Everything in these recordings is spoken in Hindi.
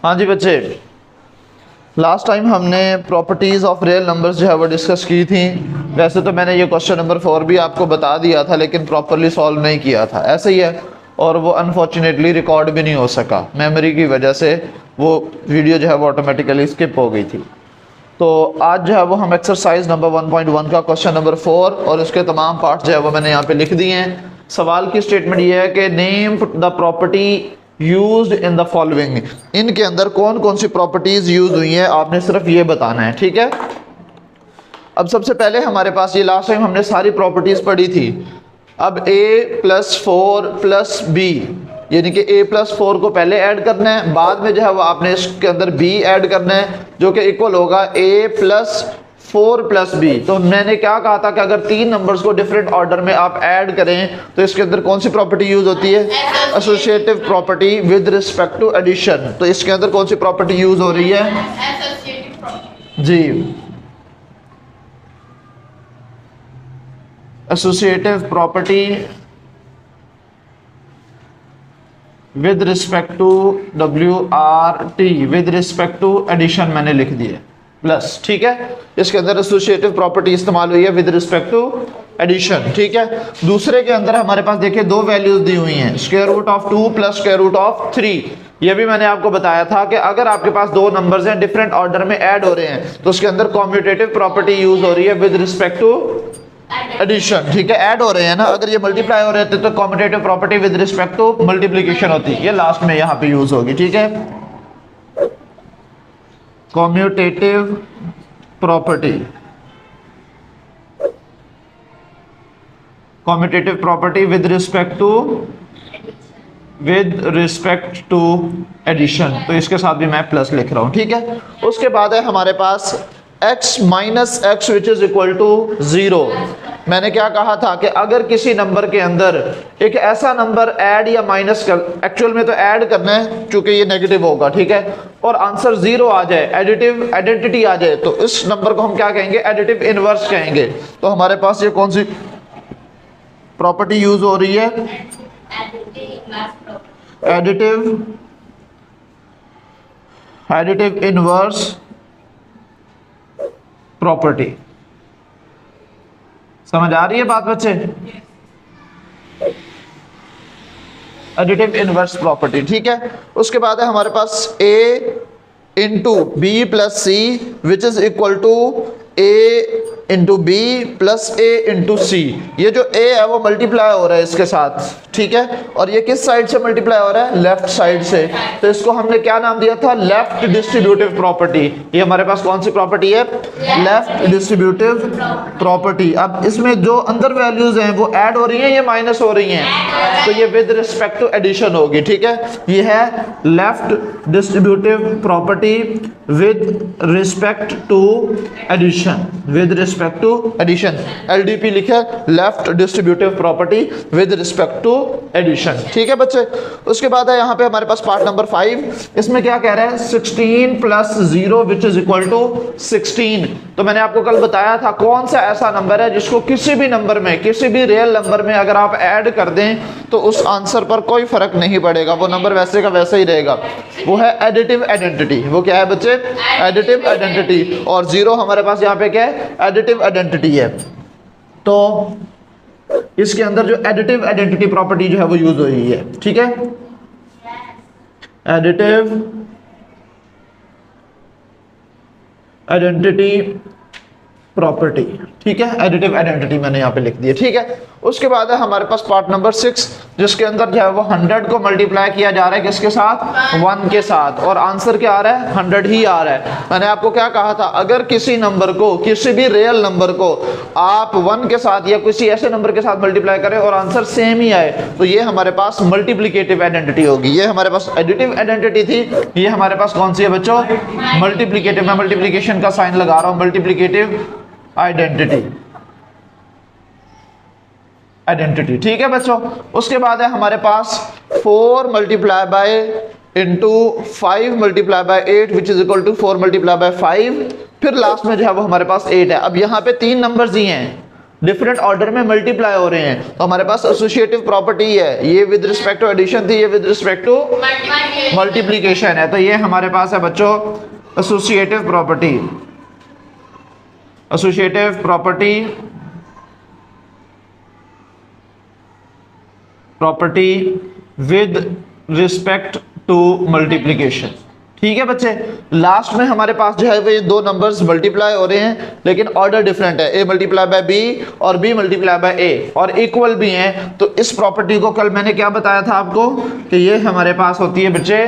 हाँ जी बच्चे, लास्ट टाइम हमने प्रॉपर्टीज़ ऑफ रियल नंबर्स जो है वो डिस्कस की थी। वैसे तो मैंने ये क्वेश्चन नंबर 4 भी आपको बता दिया था, लेकिन प्रॉपरली सॉल्व नहीं किया था, ऐसे ही है। और वो अनफॉर्चुनेटली रिकॉर्ड भी नहीं हो सका, मेमोरी की वजह से वो वीडियो जो है वो ऑटोमेटिकली स्किप हो गई थी। तो आज जो है वो हम एक्सरसाइज नंबर 1.1 का क्वेश्चन नंबर 4 और उसके तमाम पार्ट जो है वो मैंने यहाँ पे लिख दिए हैं। सवाल की स्टेटमेंट ये है कि name the property used in the following. इनके अंदर कौन कौन सी प्रॉपर्टीज यूज हुई हैं, आपने सिर्फ ये बताना है, ठीक है। अब सबसे पहले हमारे पास ये लास्ट टाइम हमने सारी प्रॉपर्टीज पढ़ी थी। अब a+4+b यानी कि a+4 को पहले ऐड करना है, बाद में जो है वो आपने इसके अंदर b ऐड करना है जो कि इक्वल होगा a+4+b। तो मैंने क्या कहा था कि अगर तीन नंबर्स को डिफरेंट ऑर्डर में आप ऐड करें तो इसके अंदर कौन सी प्रॉपर्टी यूज होती है? Associative property with respect to addition. तो इसके अंदर कौन सी प्रॉपर्टी यूज हो रही है जी? Associative property with respect to WRT with respect to addition मैंने लिख दिया प्लस, ठीक है। इसके अंदर एसोसिएटिव प्रॉपर्टी इस्तेमाल हुई है विद रिस्पेक्ट टू एडिशन, ठीक है। दूसरे के अंदर हमारे पास देखिए दो वैल्यूज दी हुई हैं, √2 प्लस √3। ये भी मैंने आपको बताया था कि अगर आपके पास दो नंबर्स हैं डिफरेंट ऑर्डर में ऐड हो रहे हैं तो उसके अंदर कॉम्यूटेटिव प्रॉपर्टी यूज हो रही है विद रिस्पेक्ट टू एडिशन, ठीक है। ऐड हो रहे हैं ना, अगर ये मल्टीप्लाई हो रहे थे तो commutative property with respect to multiplication होती है, ये लास्ट में यहाँ पे यूज होगी, ठीक है। Commutative property, commutative property with respect to addition, तो इसके साथ भी मैं प्लस लिख रहा हूं, ठीक है। उसके बाद है हमारे पास x minus x which is equal to 0। मैंने क्या कहा था कि अगर किसी नंबर के अंदर एक ऐसा नंबर ऐड या माइनस कर, एक्चुअल में तो ऐड करना है चूंकि ये नेगेटिव होगा, ठीक है, और आंसर 0 आ जाए, एडिटिव आइडेंटिटी आ जाए, तो इस नंबर को हम क्या कहेंगे? एडिटिव इनवर्स कहेंगे। तो हमारे पास ये कौन सी प्रॉपर्टी यूज हो रही है? Additive inverse property. समझ आ रही है बात बच्चे? एडिटिव इनवर्स प्रॉपर्टी, ठीक है। उसके बाद है हमारे पास a into B plus C which is equal to a into B plus a into C. ये जो a है वो मल्टीप्लाई हो रहा है इसके साथ, ठीक है, और ये किस साइड से मल्टीप्लाई हो रहा है? लेफ्ट साइड से। तो इसको हमने क्या नाम दिया था? Left distributive property. ये हमारे पास कौन सी प्रॉपर्टी है? Left distributive property. अब इसमें जो अंदर वैल्यूज हैं वो ऐड हो रही हैं, ये माइनस हो रही हैं, तो ये विद रिस्पेक्ट टू एडिशन होगी, ठीक है। ये है left distributive property with respect to addition, with respect to addition, LDP लिखे, left distributive property with respect to addition, ठीक है बच्चे। उसके बाद है यहाँ पे हमारे पास पार्ट नंबर 5। इसमें क्या कह रहा है? 16 plus 0 which is equal to 16। तो मैंने आपको कल बताया था कौन सा ऐसा नंबर है जिसको किसी भी नंबर में, किसी भी रियल नंबर में अगर आप ऐड कर दें तो उस आंसर पर कोई फर्क नहीं पड़ेगा, वो नंबर वैसे का वैसा ही रहेगा। वो है एडिटिव आइडेंटिटी। वो क्या है बच्चे? Additive identity. और 0 हमारे पास यहाँ पे क्या है? एडिटिव आइडेंटिटी है। तो इसके अंदर जो एडिटिव आइडेंटिटी प्रॉपर्टी जो है वो यूज हुई है, ठीक है। एडिटिव आइडेंटिटी प्रॉपर्टी, ठीक है। एडिटिव आइडेंटिटी मैंने यहाँ पे लिख दी है, ठीक है। उसके बाद है हमारे पास पार्ट नंबर 6 जिसके अंदर जो है वो 100 को मल्टीप्लाई किया जा रहा है किसके साथ? 1 के साथ, और आंसर क्या आ रहा है? 100 ही आ रहा है। मैंने आपको क्या कहा था? अगर किसी नंबर को, किसी भी रियल नंबर को आप 1 के साथ या किसी ऐसे नंबर के साथ मल्टीप्लाई करें और आंसर सेम ही आए तो ये हमारे पास मल्टीप्लिकेटिव आइडेंटिटी होगी। ये हमारे पास एडिटिव आइडेंटिटी थी, ये हमारे पास कौन सी है बच्चों? मल्टीप्लिकेटिव। मैं मल्टीप्लिकेशन का साइन लगा रहा हूं, मल्टीप्लिकेटिव आइडेंटिटी, ठीक है बच्चों। उसके बाद है हमारे पास 4 multiply by into 5 multiply by 8 which is equal to 4 multiply by 5, फिर लास्ट में जो है वो हमारे पास 8 है। अब यहाँ पे 3 नंबर्स दिए हैं, डिफरेंट ऑर्डर में मल्टीप्लाई हो रहे हैं, तो हमारे पास एसोसिएटिव प्रॉपर्टी है। ये विद रिस्पेक्ट टू एडिशन थी, ये विद रिस्पेक्ट टू मल्टीप्लिकेशन है, तो ये हमारे पास है बच्चों associative property. Associative property with respect to multiplication. ठीक है बच्चे, लास्ट में हमारे पास जो है वो दो नंबर्स मल्टीप्लाई हो रहे हैं लेकिन ऑर्डर डिफरेंट है, a मल्टीप्लाई बाय b और b मल्टीप्लाई बाय a, और इक्वल भी हैं। तो इस प्रॉपर्टी को कल मैंने क्या बताया था आपको कि ये हमारे पास होती है बच्चे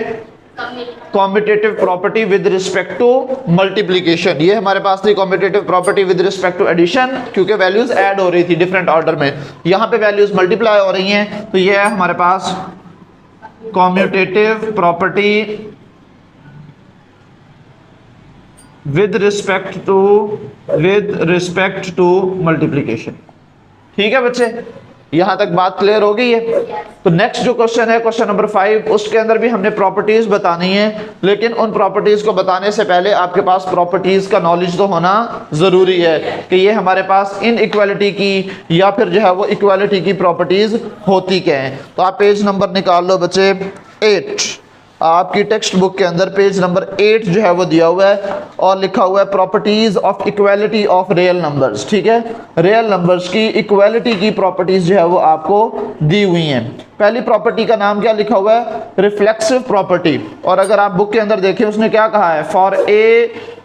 competitive property with respect to multiplication. ये हमारे पास थी competitive property with respect to addition, क्योंकि वैल्यूज ऐड हो रही थी डिफरेंट ऑर्डर में, यहाँ पे वैल्यूज मल्टीप्लाई हो रही हैं, तो ये है हमारे पास competitive property with respect to multiplication. ठीक है बच्चे, यहां तक बात क्लियर हो गई है। तो नेक्स्ट जो क्वेश्चन है क्वेश्चन नंबर 5, उसके अंदर भी हमने प्रॉपर्टीज बतानी है, लेकिन उन प्रॉपर्टीज को बताने से पहले आपके पास प्रॉपर्टीज का नॉलेज तो होना जरूरी है कि ये हमारे पास इनइक्वालिटी की या फिर जो है वो इक्वालिटी की प्रॉपर्टीज होती क्या है। तो आप पेज नंबर निकाल लो बच्चे 8, आपकी टेक्स्ट बुक के अंदर पेज नंबर 8 जो है वो दिया हुआ है और लिखा हुआ है properties of equality of real numbers. ठीक है, रियल नंबर्स की इक्वालिटी की प्रॉपर्टीज जो है वो आपको दी हुई हैं। पहली प्रॉपर्टी का नाम क्या लिखा हुआ है, रिफ्लेक्सिव प्रॉपर्टी, और अगर आप बुक के अंदर देखें उसने क्या कहा है,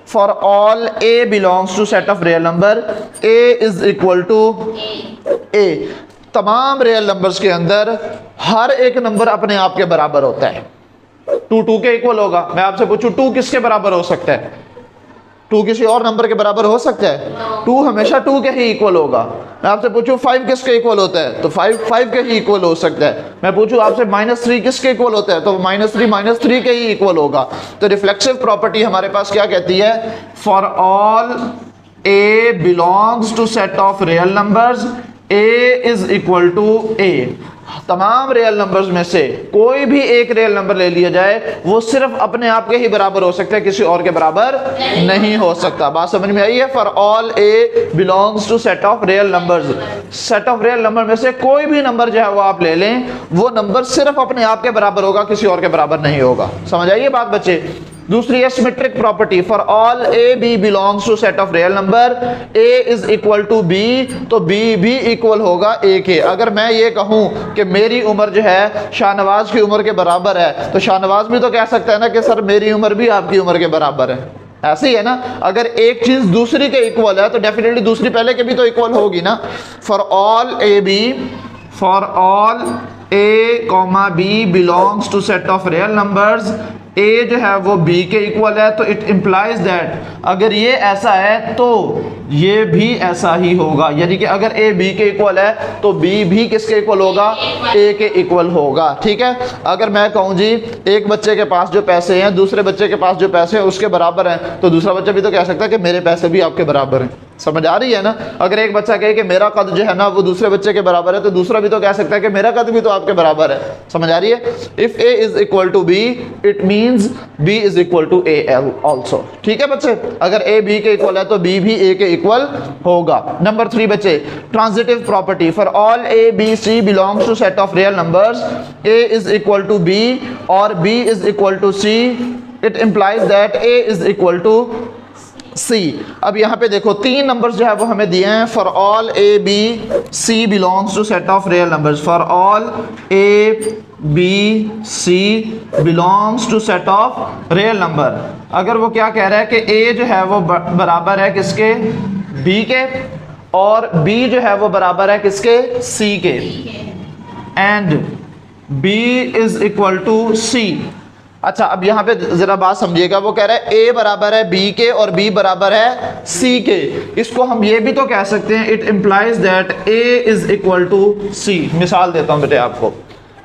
for all A belongs to set of real number A is equal to A. तमाम रियल नंबर्स के अंदर हर एक नंबर अपने आप के बराबर होता है, 2 2 के इक्वल होगा। मैं आपसे पूछूं 2 किसके बराबर हो सकता है, 2 किसी और नंबर के बराबर हो सकता है, 2 हमेशा 2 के ही इक्वल होगा। मैं आपसे पूछूं 5 किसके इक्वल होता है, तो 5 के ही इक्वल हो सकता है। मैं पूछूं आपसे -3 किसके इक्वल होता है, तो -3 के ही इक्वल होगा। तो रिफ्लेक्सिव प्रॉपर्टी हमारे पास क्या कहती है, for all A belongs to set of real numbers A is equal to A. तमाम रियल नंबर्स में से कोई भी एक रियल नंबर ले लिया जाए, वो सिर्फ अपने आप के ही बराबर हो सकता है, किसी और के बराबर नहीं हो सकता। बात समझ में आई है। For all A belongs to set of real numbers, set of real number में से कोई भी नंबर जो है वो आप ले लें, वो नंबर सिर्फ अपने आप के बराबर होगा, किसी और के बराबर नहीं होगा। समझ आइए बात बच्चे। दूसरी है symmetric property, for all A B belongs to set of real number A is equal to B, तो बी भी इक्वल होगा ए के। अगर मैं ये कहूं कि मेरी उम्र जो है शाहनवाज की उम्र के बराबर है, तो शाहनवाज भी तो कह सकता है ना कि सर मेरी उम्र भी आपकी उम्र के बराबर है, ऐसे ही है ना। अगर एक चीज दूसरी के इक्वल है तो डेफिनेटली दूसरी पहले के भी तो इक्वल होगी ना। For all A B, for all A comma B belongs to set of real numbers, A जो है वो बी के इक्वल है, तो इट इम्प्लाइज दैट अगर ये ऐसा है तो ये भी ऐसा ही होगा। यानी कि अगर ए बी के इक्वल है तो बी भी किसके इक्वल होगा, ए के इक्वल होगा। ठीक है, अगर मैं कहूँ जी एक बच्चे के पास जो पैसे हैं दूसरे बच्चे के पास जो पैसे हैं उसके बराबर हैं, तो दूसरा बच्चा भी तो कह सकता है कि मेरे पैसे भी आपके बराबर हैं। समझ आ रही है ना। अगर एक बच्चा कहे कि मेरा कद जो है ना वो दूसरे बच्चे के बराबर है, तो दूसरा भी तो कह सकता है कि मेरा कद भी तो आपके बराबर है। समझ आ रही है। If A is equal to B it means B is equal to A also. ठीक है बच्चे, अगर ए बी के इक्वल है तो बी भी ए के इक्वल होगा। नंबर 3 बच्चे, transitive property, for all A B C belongs to set of real numbers A is equal to B और B is equal to C, it implies that A is equal to C. अब यहाँ पे देखो 3 नंबर्स जो है वो हमें दिए हैं, for all A B C belongs to set of real numbers, for all A B C belongs to set of real number. अगर वो क्या कह रहा है कि ए जो है वो बराबर है किसके, बी के, और बी जो है वो बराबर है किसके, सी के, and B is equal to C. अच्छा, अब यहाँ पे जरा बात समझिएगा, वो कह रहा है ए बराबर है बी के और बी बराबर है सी के। इसको हम ये भी तो कह सकते हैं, it implies that A is equal to C. मिसाल देता हूँ बेटे आपको,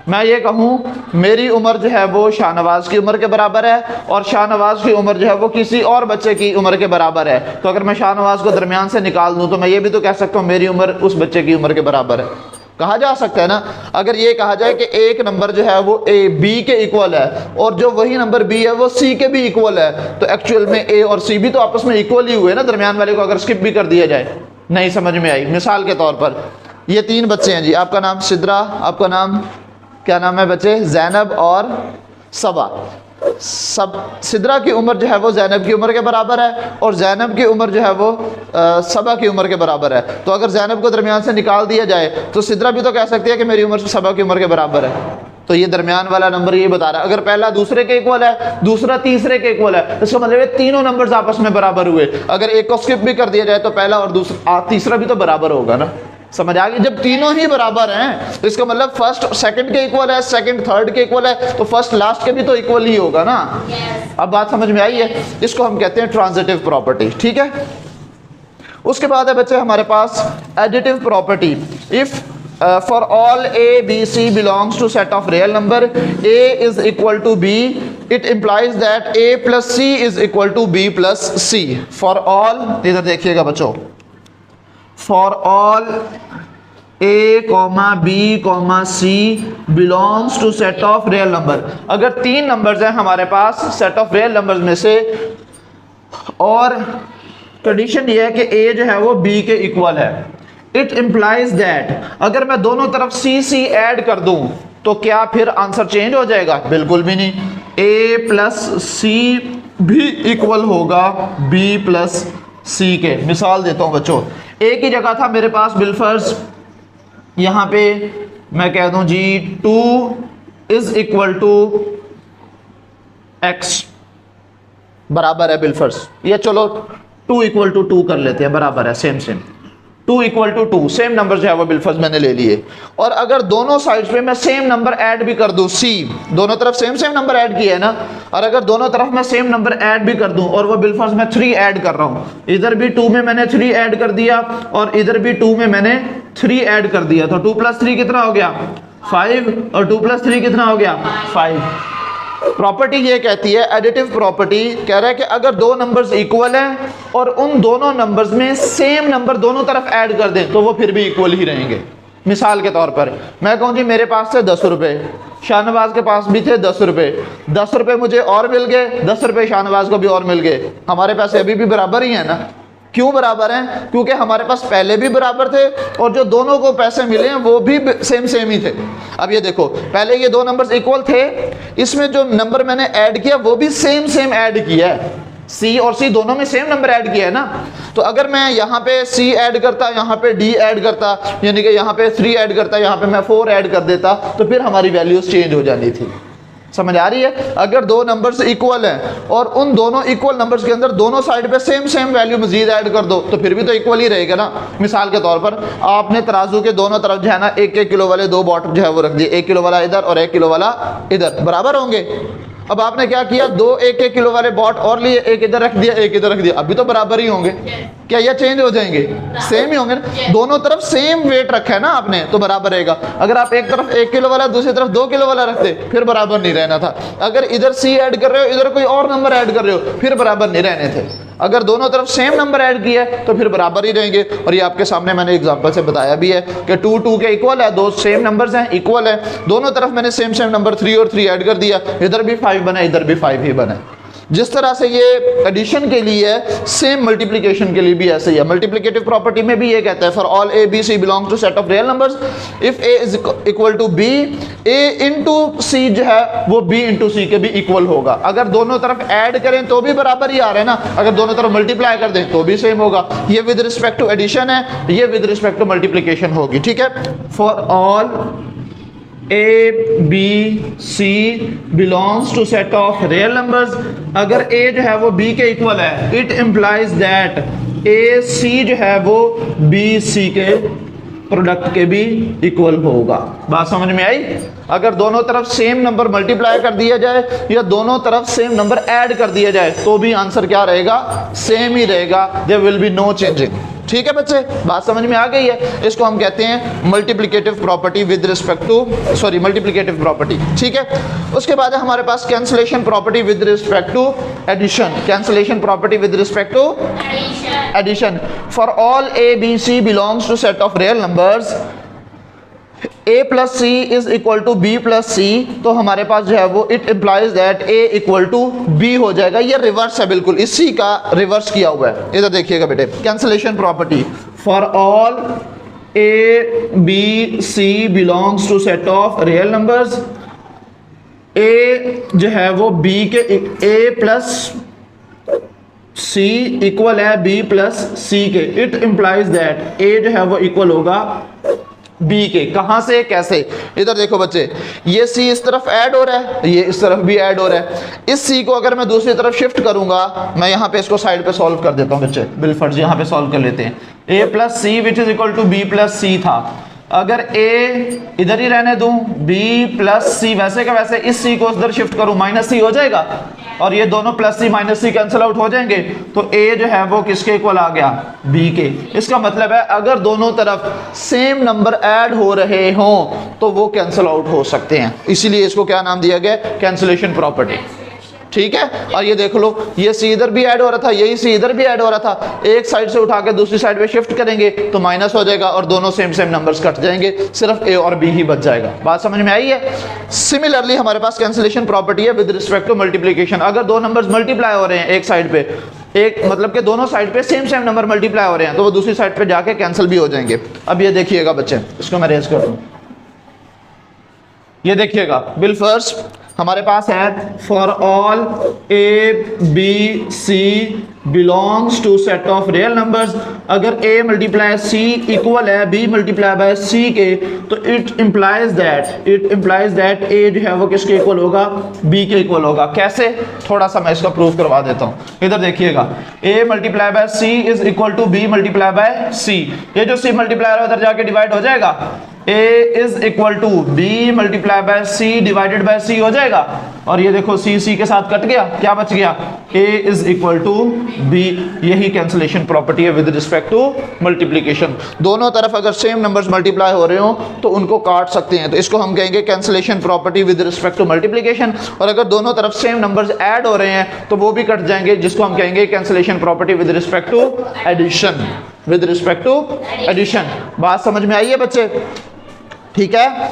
मैं ये कहूँ मेरी उम्र जो है वो शाहनवाज की उम्र के बराबर है और शाहनवाज की उम्र जो है वो किसी और बच्चे की उम्र के बराबर है, तो अगर मैं शाहनवाज को दरमियान से निकाल दूँ तो मैं ये भी तो कह सकता हूँ मेरी उम्र उस बच्चे की उम्र के बराबर है, कहा जा सकता है ना। अगर ये कहा जाए कि एक नंबर जो है वो ए बी के इक्वल है और जो वही नंबर बी है वो सी के भी इक्वल है, तो एक्चुअल में ए और सी भी तो आपस में इक्वल ही हुए ना, दरमियान वाले को अगर स्किप भी कर दिया जाए। नहीं समझ में आई। मिसाल के तौर पर ये 3 बच्चे हैं जी, आपका नाम सिद्रा, आपका नाम क्या नाम है बच्चे, जैनब और सबा। सब सिद्रा की उम्र जो है वो जैनब की उम्र के बराबर है और जैनब की उम्र जो है वो सबा की उम्र के बराबर है। तो अगर जैनब को दरमियान से निकाल दिया जाए तो सिद्रा भी तो कह सकती है कि मेरी उम्र सबा की उम्र के बराबर है। तो ये दरमियान वाला नंबर ये बता रहा है, अगर पहला दूसरे के इक्वल है, दूसरा तीसरे के इक्वल है, इसका मतलब है तीनों नंबर्स आपस में बराबर हुए। अगर एक को स्किप भी कर दिया जाए तो पहला और दूसरा तीसरा भी तो बराबर होगा ना। समझ आ गई? जब तीनों ही बराबर हैं तो इसका मतलब फर्स्ट सेकंड के इक्वल है, सेकंड थर्ड के इक्वल है, तो फर्स्ट लास्ट के भी तो इक्वल ही होगा ना। अब बात समझ में आई है? इसको हम कहते हैं ट्रांजिटिव प्रॉपर्टी। ठीक है, उसके बाद है बच्चे हमारे पास additive property. If for all a b c belongs to set of real number, a is equal to b, it implies that a plus c is equal to b plus c. For all, इधर देखिएगा बच्चों, for all a b c belongs to set of real number, अगर 3 नंबर्स हैं हमारे पास सेट ऑफ रियल नंबर्स में से और कंडीशन ये है कि a जो है वो b के इक्वल है, इट इम्प्लाइज दैट, अगर मैं दोनों तरफ सी सी ऐड कर दूं तो क्या फिर आंसर चेंज हो जाएगा? बिल्कुल भी नहीं। a प्लस सी भी इक्वल होगा b प्लस सी के। मिसाल देता हूं बच्चों, a की जगह था मेरे पास बिलफर्ज, यहां पे मैं कह दूं जी 2 इज इक्वल टू x बराबर है बिलफर्ज, या चलो 2 इक्वल टू 2 कर लेते हैं, बराबर है, same same 2 equal to 2, same number जो है वो बिलफर्ज मैंने ले लिए। और अगर दोनों साइड्स पे मैं सेम नंबर ऐड भी कर दूं, c दोनों तरफ सेम सेम नंबर ऐड किया है ना, और अगर दोनों तरफ मैं सेम नंबर ऐड भी कर दूं और वो बिलफर्ज मैं 3 ऐड कर रहा हूं, इधर भी 2 में मैंने 3 ऐड कर दिया और इधर भी 2 में मैंने 3 ऐड कर दिया, तो 2 प्लस 3 कितना हो गया? 5, और 2 प्लस 3 कितना हो गया? 5। प्रॉपर्टी ये कहती है, एडिटिव प्रॉपर्टी कह रहा है कि अगर 2 नंबर्स इक्वल हैं और उन दोनों नंबर्स में सेम नंबर दोनों तरफ ऐड कर दें तो वो फिर भी इक्वल ही रहेंगे। मिसाल के तौर पर मैं कहूँ जी मेरे पास थे 10 रुपए, शाहनवाज के पास भी थे 10 रुपए, 10 रुपए मुझे और मिल गए, 10 रुपए शाहनवाज को भी और मिल गए, हमारे पैसे अभी भी बराबर ही है ना। क्यों बराबर हैं? क्योंकि हमारे पास पहले भी बराबर थे और जो दोनों को पैसे मिले हैं वो भी सेम सेम ही थे। अब ये देखो, पहले ये 2 नंबर्स इक्वल थे, इसमें जो नंबर मैंने ऐड किया वो भी सेम सेम ऐड किया है, C और C दोनों में सेम नंबर ऐड किया है ना। तो अगर मैं यहाँ पे C ऐड करता, यहाँ पे D ऐड करता, यानी कि यहाँ पे 3 ऐड करता, यहाँ पे मैं 4 ऐड कर देता, तो फिर हमारी वैल्यूज चेंज हो जानी थी। समझ आ रही है? अगर 2 नंबर्स इक्वल हैं और उन दोनों इक्वल नंबर्स के अंदर दोनों साइड पे सेम सेम वैल्यू मजीद ऐड कर दो तो फिर भी तो इक्वल ही रहेगा ना। मिसाल के तौर पर आपने तराजू के दोनों तरफ जो है ना 1-1 किलो वाले 2 बॉट जो है वो रख दिए, 1 किलो वाला इधर और 1 किलो वाला इधर, बराबर होंगे। अब आपने क्या किया, 2 1-1 किलो वाले बॉट और लिए, एक इधर रख दिया, एक इधर रख दिया, अभी तो बराबर ही होंगे। क्या ये चेंज हो जाएंगे? सेम ही होंगे ना, दोनों तरफ सेम वेट रखा है ना आपने, तो बराबर रहेगा। अगर आप एक तरफ 1 किलो वाला दूसरी तरफ 2 किलो वाला रखते फिर बराबर नहीं रहना था। अगर इधर C ऐड कर रहे हो, इधर कोई और नंबर ऐड कर रहे हो, फिर बराबर नहीं रहने थे। अगर दोनों तरफ सेम नंबर ऐड किया है तो फिर बराबर ही रहेंगे। और ये आपके सामने मैंने एग्जांपल से बताया भी है कि 2 2 के इक्वल है, 2 सेम नंबर्स हैं, इक्वल है, दोनों तरफ मैंने सेम सेम नंबर 3 और 3 ऐड कर दिया, इधर भी 5 बना, इधर भी 5 ही बना। जिस तरह से ये एडिशन के लिए है, सेम मल्टीप्लिकेशन के लिए भी ऐसे ही है। मल्टीप्लिकेटिव प्रॉपर्टी में भी ये कहता है, for all a b c belongs to set of real numbers, if a is equal to b, a into c जो है वो b इंटू c के भी इक्वल होगा। अगर दोनों तरफ ऐड करें तो भी बराबर ही आ रहा है ना, अगर दोनों तरफ मल्टीप्लाई कर दें तो भी सेम होगा। ये विद रिस्पेक्ट टू एडिशन है, ये विद रिस्पेक्ट टू मल्टीप्लिकेशन होगी। ठीक है, for all a b c belongs to set of real numbers, अगर a जो है वो b के इक्वल है, it implies that a c जो है वो b c के प्रोडक्ट के भी इक्वल होगा। बात समझ में आई? अगर दोनों तरफ सेम नंबर मल्टीप्लाई कर दिया जाए या दोनों तरफ सेम नंबर ऐड कर दिया जाए तो भी आंसर क्या रहेगा? सेम ही रहेगा। There will be no changing. ठीक है बच्चे, बात समझ में आ गई है? इसको हम कहते हैं multiplicative property with respect to multiplicative property. ठीक है, उसके बाद है हमारे पास cancellation property with respect to addition. Cancellation property with respect to addition, for all a b c belongs to set of real numbers, a plus c is equal to b plus c, तो हमारे पास जो है वो it implies that a equal to b हो जाएगा। ये रिवर्स है, बिल्कुल इसी का रिवर्स किया हुआ है। इधर देखिएगा बेटे, cancellation property, for all A B C belongs to set of real numbers, A जो है वो बी के ए प्लस सी इक्वल है बी प्लस सी के, इट इंप्लाइज दैट ए जो है वो इक्वल होगा बी के। कहां से कैसे, इधर देखो बच्चे, ये सी इस तरफ ऐड हो रहा है, ये इस तरफ भी ऐड हो रहा है। इस सी को अगर मैं दूसरी तरफ शिफ्ट करूंगा, मैं यहां पे इसको साइड पे सॉल्व कर देता हूं बच्चे, बिलफर्ज यहां पे सॉल्व कर लेते हैं। A plus C which is equal to B plus C था, अगर ए इधर ही रहने दूं, बी प्लस सी वैसे का वैसे इस सी को उधर शिफ्ट करूं, माइनस सी हो जाएगा और ये दोनों प्लस सी माइनस सी कैंसिल आउट हो जाएंगे, तो ए जो है वो किसके इक्वल आ गया, बी के। इसका मतलब है अगर दोनों तरफ सेम नंबर ऐड हो रहे हों तो वो कैंसिल आउट हो सकते हैं, इसीलिए इसको क्या नाम दिया गया, कैंसिलेशन प्रॉपर्टी। ठीक है, और ये देख लो, ये सी इधर भी ऐड हो रहा था, यही सी इधर भी ऐड हो रहा था, एक साइड से उठा के दूसरी साइड पे शिफ्ट करेंगे तो माइनस हो जाएगा और दोनों सेम सेम नंबर्स कट जाएंगे, सिर्फ ए और बी ही बच जाएगा। बात समझ में आई है। सिमिलरली हमारे पास कैंसिलेशन प्रॉपर्टी है विद रिस्पेक्ट टू मल्टीप्लिकेशन। अगर दो नंबर्स मल्टीप्लाई हो रहे हैं एक साइड पे, एक मतलब कि दोनों साइड पे सेम सेम नंबर मल्टीप्लाई हो रहे हैं, तो वो दूसरी साइड पे जाके कैंसिल भी हो जाएंगे। अब ये देखिएगा बच्चे, इसको मैं रेज कर दूं, ये देखिएगा बिल फर्स्ट हमारे पास है for all A B C belongs to set of real numbers, अगर a मल्टीप्लाई c इक्वल है b मल्टीप्लाई बाय c के, तो इट इम्प्लाइज दैट a जो है वो किसके इक्वल होगा, b के इक्वल होगा। कैसे, थोड़ा सा मैं इसका प्रूफ करवा देता हूँ। इधर देखिएगा, a multiply by c is equal to b multiply by c, ये जो c मल्टीप्लाई है उधर जाके डिवाइड हो जाएगा, a is equal to b multiply by c divided by c हो जाएगा, और ये देखो c के साथ कट गया, क्या बच गया, a is equal to b। यही कैंसिलेशन प्रॉपर्टी है विद रिस्पेक्ट टू मल्टीप्लिकेशन। दोनों तरफ अगर सेम नंबर्स मल्टीप्लाई हो रहे हो तो उनको काट सकते हैं, तो इसको हम कहेंगे cancellation property with respect to multiplication. और अगर दोनों तरफ सेम नंबर्स ऐड हो रहे हैं तो वो भी कट जाएंगे, जिसको हम कहेंगे cancellation property with respect to addition. With respect to addition. बात समझ में आई है बच्चे, ठीक है।